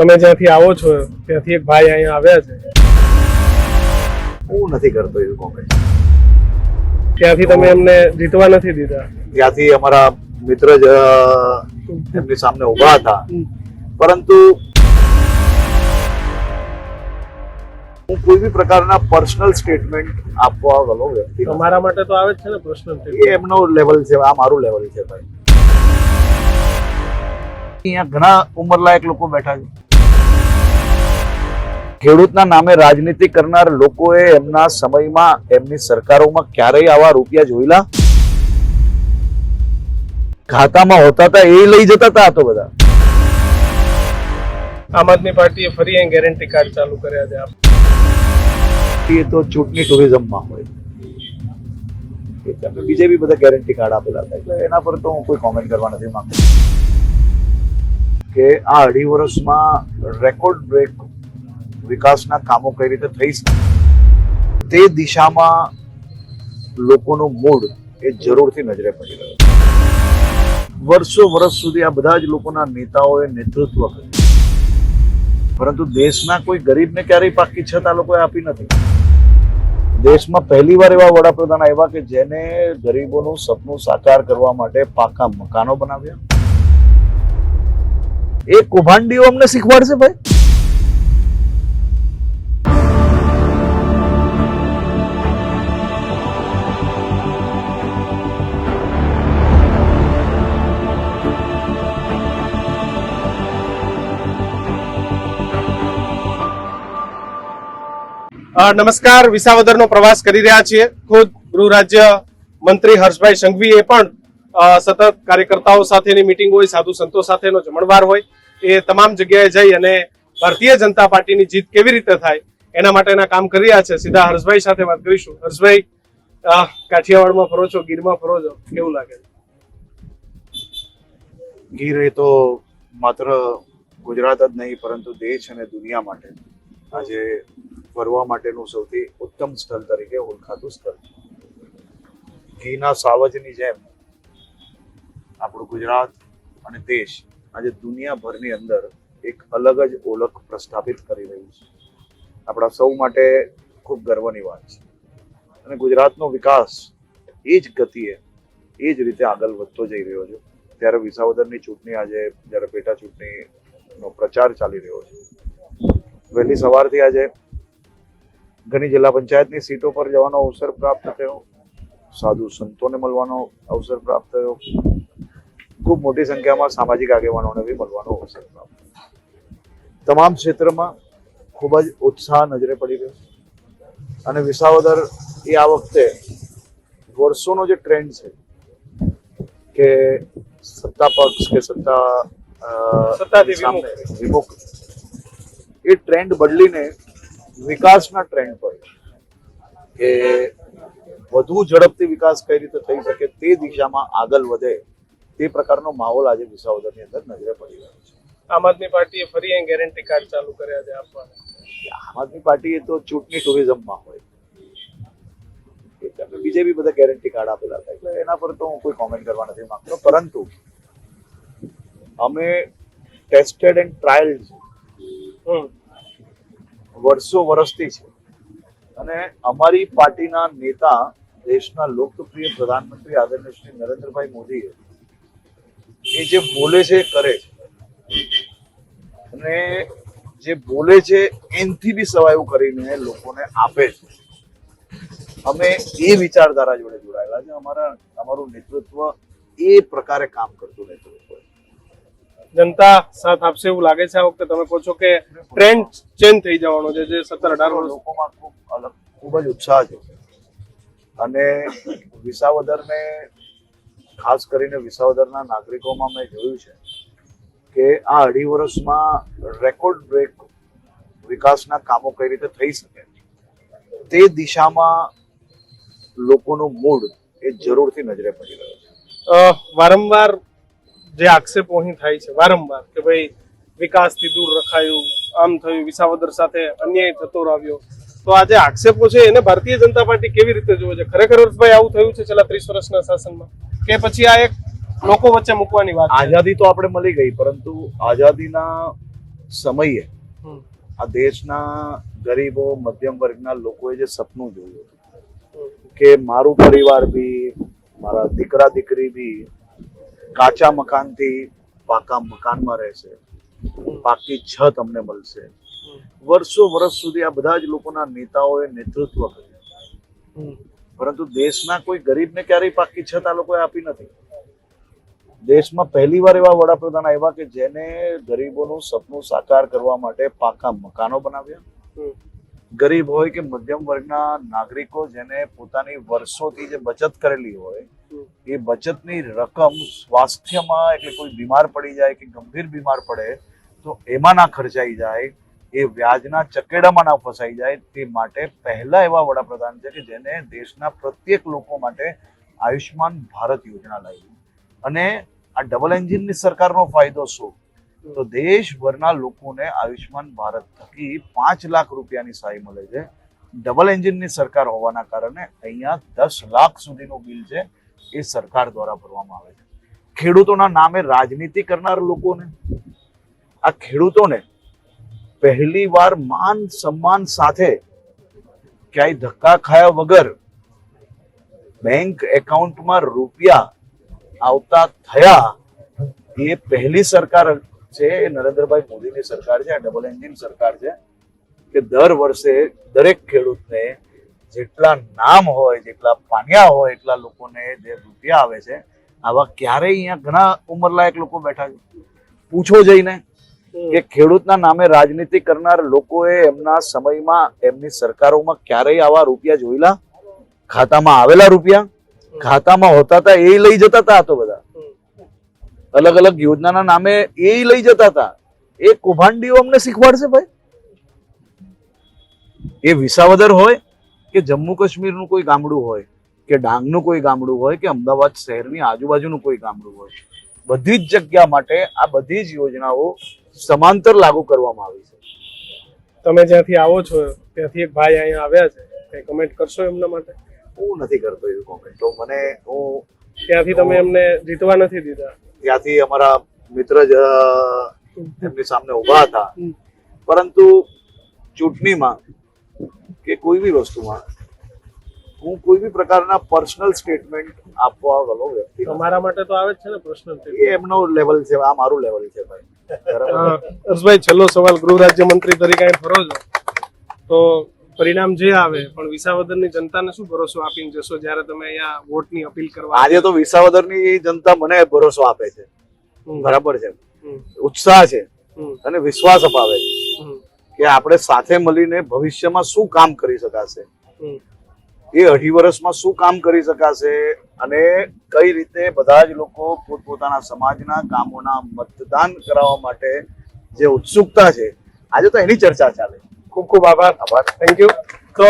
તમે જ્યાંથી આવો છો ત્યાંથી એક ભાઈ અહીંયા આવ્યા છે, હું નથી કરતો એવું કોમેન્ટ. ત્યાંથી તમે એમને જીતવા નથી દીધા. ત્યાંથી અમારા મિત્ર જ એમની સામે ઉભા હતા, પરંતુ હું કોઈ બી પ્રકારના પર્સનલ સ્ટેટમેન્ટ આપવા વાળો વ્યક્તિ નથી. તમારા માટે તો આવે જ છે ને પ્રશ્ન. એ એમનો લેવલ છે, આ મારું લેવલ છે ભાઈ. અહીંયા ઘણા ઉંમરલાયક લોકો બેઠા છે. ખેડૂતના નામે રાજનીતિ કરનાર લોકોએ એમના સમયમાં એમની સરકારોમાં ક્યારેય આવા રૂપિયા જોયેલા? ખાતામાં હોતા હતા એ લઈ જતા હતા આ તો બધા. આમ આદમી પાર્ટીએ ફરી અહીં ગેરંટી કાર્ડ ચાલુ કર્યા છે. એ તો ચૂંટણી ટુરિઝમમાં હોય, બીજે બી બધા ગેરંટી કાર્ડ આપેલા હતા, એટલે એના પર તો હું કોઈ કોમેન્ટ કરવા નથી માંગતો. કે આ 2.5 વર્ષમાં રેકોર્ડ બ્રેક વિકાસના કામો કઈ રીતે થઈ શકે તે દિશામાં લોકોનું મૂડ એ જરૂરથી નજરે પડી રહ્યો છે. વર્ષો વર્ષ સુધી આ બધા જ લોકોના નેતાઓએ નેતૃત્વ કર્યું, પરંતુ દેશના કોઈ ગરીબને ક્યારેય પાકી છત આ લોકોએ આપી નથી. દેશમાં પહેલીવાર એવા વડાપ્રધાન આવ્યા કે જેને ગરીબોનું સપનું સાકાર કરવા માટે પાકા મકાનો બનાવ્યા. એ કૌભાંડીઓ અમને શીખવાડશે ભાઈ. નમસ્કાર, વિસાવદરનો પ્રવાસ કરી રહ્યા છીએ. ખુદ ગૃહ રાજ્ય મંત્રી હર્ષભાઈ સંઘવીએ પણ સતત કાર્યકર્તાઓ સાથેની મિટિંગ હોય, સાધુ સંતો સાથેનો જમણવાર હોય, એ તમામ જગ્યાએ જઈ અને ભારતીય જનતા પાર્ટીની જીત કેવી રીતે થાય એના માટેના કામ કરી રહ્યા છે. સીધા હર્ષભાઈ સાથે વાત કરીશું. હર્ષભાઈ, કાઠિયાવાડમાં ફરો છો, ગીરમાં ફરો છો, કેવું લાગે છે? ગીર એ તો માત્ર ગુજરાત જ નહીં પરંતુ દેશ અને દુનિયા માટે આજે ફરવા માટેનું સૌથી ઉત્તમ સ્થળ તરીકે ઓળખાતું સ્થળ છે. ઘીના સાવજની જેમ આપણું ગુજરાત અને દેશ આજે દુનિયાભરની અંદર એક અલગ જ ઓળખ પ્રસ્થાપિત કરી રહ્યું છે. આપણા સૌ માટે ખૂબ ગર્વની વાત છે અને ગુજરાતનો વિકાસ એ જ ગતિએ એ જ રીતે આગળ વધતો જઈ રહ્યો છે. ત્યારે વિસાવદરની ચૂંટણી આજે જ્યારે પેટા ચૂંટણીનો પ્રચાર ચાલી રહ્યો છે, વહેલી સવારથી આજે ઘણી જિલ્લા પંચાયતની સીટો પર જવાનો અવસર પ્રાપ્ત થયો, સાધુ સંતોને મળવાનો અવસર પ્રાપ્ત થયો, ખૂબ મોટી સંખ્યામાં સામાજિક આગેવાનોને બી મળવાનો અવસર પ્રાપ્ત થયો. તમામ ક્ષેત્રમાં ખૂબ જ ઉત્સાહ નજરે પડી રહ્યો અને વિસાવદર એ આ વખતે વર્ષોનો જે ટ્રેન્ડ છે કે સત્તા પક્ષ કે સત્તાથી વિમુખ, એ ટ્રેન્ડ બદલીને વિકાસના ટ્રેન્ડ પર કે વધુ ઝડપથી વિકાસ કઈ રીતે થઈ શકે તે દિશામાં આગળ વધે તે પ્રકારનો માહોલ આજે વિસાવદરની અંદર નજરે પડી રહ્યો છે. આમ આદમી પાર્ટીએ ફરી અહીં ગેરંટી કાર્ડ ચાલુ કર્યા છે આપવાના. આમ આદમી પાર્ટી એ તો ચૂંટણી ટુરિઝમમાં હોય, બીજે બી બધા ગેરંટી કાર્ડ આપેલા હતા, એટલે એના પર તો હું કોઈ કોમેન્ટ કરવા નથી માંગતો. પરંતુ અમે ટેસ્ટેડ એન્ડ ટ્રાયલ્ડ વર્ષો વર્ષથી છે અને અમારી પાર્ટીના નેતા દેશના લોકપ્રિય પ્રધાનમંત્રી આદરણીય શ્રી નરેન્દ્રભાઈ મોદીએ એ જે બોલે છે કરે છે અને જે બોલે છે એનાથી બી સવાયું કરીને લોકોને આપે છે. અમે એ વિચારધારા જોડે જોડાયેલા છે. અમારું નેતૃત્વ એ પ્રકારે કામ કરતું નેતૃત્વ. જનતા સાથ આપશે એવું લાગે છે આ વખતે? તમે કહો છો કે ટ્રેન્ડ ચેન્જ થઈ જવાનો છે, જે 17-18 વર્ષ લોકોમાં ખૂબ જ ઉત્સાહ છે અને વિસાવદરને ખાસ કરીને વિસાવદરના નાગરિકોમાં મેં જોયું છે કે આ 2.5 વર્ષમાં રેકોર્ડ બ્રેક વિકાસના કામો કઈ રીતે થઈ શકે તે દિશામાં લોકોનું મૂડ એ જરૂરથી નજરે પડી રહ્યો છે. વારંવાર જે આક્ષેપો અહીં થાય છે વારંવાર કે ભાઈ વિકાસથી દૂર રખાયું, આમ થયું, વિસાવદર સાથે અન્યાય થતો આવ્યો, તો આ જે આક્ષેપો છે એને ભારતીય જનતા પાર્ટી કેવી રીતે જોવે છે? ખરેખર હર્ષભાઈ આવું થયું છે છેલ્લા 30 વર્ષના શાસનમાં કે પછી આ એક લોકો વચ્ચે મૂકવાની વાત? આઝાદી તો આપણે મળી ગઈ, પરંતુ આઝાદીના સમયે હમ. આ દેશના ગરીબો મધ્યમ વર્ગના લોકોએ જે સપનું જોયું હતું કે મારું પરિવાર બી મારા દીકરા દીકરી બી કાચા મકાનથી પાકા મકાનમાં રહેશે, પાકી છત અમને મળશે. વર્ષો વર્ષ સુધી આ બધા જ લોકોના નેતાઓએ નેતૃત્વ કર્યું, પરંતુ દેશના કોઈ ગરીબને ક્યારેય પાકી છત આ લોકોએ આપી નથી. દેશમાં પહેલીવાર એવા વડાપ્રધાન આવ્યા કે જેને ગરીબોનું સપનું સાકાર કરવા માટે પાકા મકાનો બનાવ્યા. ગરીબ હોય કે મધ્યમ વર્ગના નાગરિકો જેને પોતાની વર્ષોથી જે બચત કરેલી હોય એ બચતની રકમ સ્વાસ્થ્યમાં, એટલે કોઈ બીમાર પડી જાય કે ગંભીર બીમાર પડે તો એમાં ના ખર્ચાઈ જાય, એ વ્યાજના ચકેડામાં ના ફસાઈ જાય, તે માટે પહેલા એવા વડાપ્રધાન છે કે જેને દેશના પ્રત્યેક લોકો માટે આયુષ્માન ભારત યોજના લાવી. અને આ ડબલ એન્જિનની સરકારનો ફાયદો શું? તો દેશભરના લોકોને આયુષ્માન ભારત થકી 5 લાખ રૂપિયાની સહાય મળે છે. ડબલ એન્જિનની સરકાર હોવાના કારણે અહીંયા 10 લાખ સુધીનું બિલ છે એ સરકાર દ્વારા ભરવામાં આવે છે. ખેડૂતોના નામે રાજનીતિ કરનાર લોકોને, આ ખેડૂતોને પહેલી વાર માન સન્માન સાથે ક્યાંય ધક્કા ખાયા વગર બેંક એકાઉન્ટમાં રૂપિયા આવતા થયા, એ પહેલી સરકાર છે. એ નરેન્દ્રભાઈ મોદીની સરકાર છે. આ ડબલ એન્જિન સરકાર છે કે દર વર્ષે દરેક ખેડૂતને જેટલા નામ હોય, જેટલા પાન્યા હોય એટલા લોકોને જે રૂપિયા આવે છે. આવા ક્યારેય અહીંયા ઘણા ઉંમરલાયક લોકો બેઠા છે. પૂછો જઈને કે ખેડૂતના નામે રાજનીતિ કરનાર લોકોએ એમના સમયમાં એમની સરકારોમાં ક્યારેય આવા રૂપિયા જોયેલા? ખાતામાં આવેલા રૂપિયા ખાતામાં હોતા હતા એ લઈ જતા હતા. આ તો બધા અલગ અલગ યોજનાના નામે એ લઈ જતા હતા. એ કૌભાંડીઓ અમને શીખવાડશે ભાઈ. એ વિસાવદર હોય કે જમ્મુ કાશ્મીરનું કોઈ ગામડું હોય કે ડાંગનું કોઈ ગામડું હોય કે અમદાવાદ શહેરની આજુબાજુનું કોઈ ગામડું હોય, બધી જ જગ્યા માટે આ બધી જ યોજનાઓ સમાંતર લાગુ કરવામાં આવી છે. તમે જ્યાંથી આવો છો ત્યાંથી એક ભાઈ અહીંયા આવ્યા છે, કઈ કમેન્ટ કરશો એમના માટે? હું નથી કરતો એવી કોમેન્ટ. તો હું ત્યાંથી તમે એમને જીતવા નથી દીધા? ત્યાંથી અમારા મિત્ર જ એમની સામે ઉભા હતા, પરંતુ ચૂંટણીમાં કે કોઈ બી વસ્તુમાં હું કોઈ બી પ્રકારના પર્સનલ સ્ટેટમેન્ટ આપવા વાળો વ્યક્તિ. તમારા માટે તો આવે જ છે ને પર્સનલ? એ એમનો લેવલ છે, આ મારું લેવલ છે ભાઈ. હર્ષભાઈ, છેલ્લો સવાલ. ગૃહ રાજ્યમંત્રી તરીકે અહીં ફરો છો તો પરિણામ જે આવે, પણ વિસાવદરની જનતાને શું ભરોસો આપીને જશો જ્યારે તમે અહીંયા વોટની અપીલ કરવા? આજે તો વિસાવદરની જનતા મને ભરોસો આપે છે, બરાબર છે, ઉત્સાહ છે અને વિશ્વાસ અપાવે છે કે આપણે સાથે મળીને ભવિષ્યમાં શું કામ કરી શકાશે, એ 2.5 વર્ષમાં શું કામ કરી શકાશે અને કઈ રીતે બધા જ લોકો પોતપોતાના સમાજના કામોના મતદાન કરાવવા માટે જે ઉત્સુકતા છે, આજે તો એની ચર્ચા ચાલે. ખૂબ ખૂબ આભાર. Thank you. તો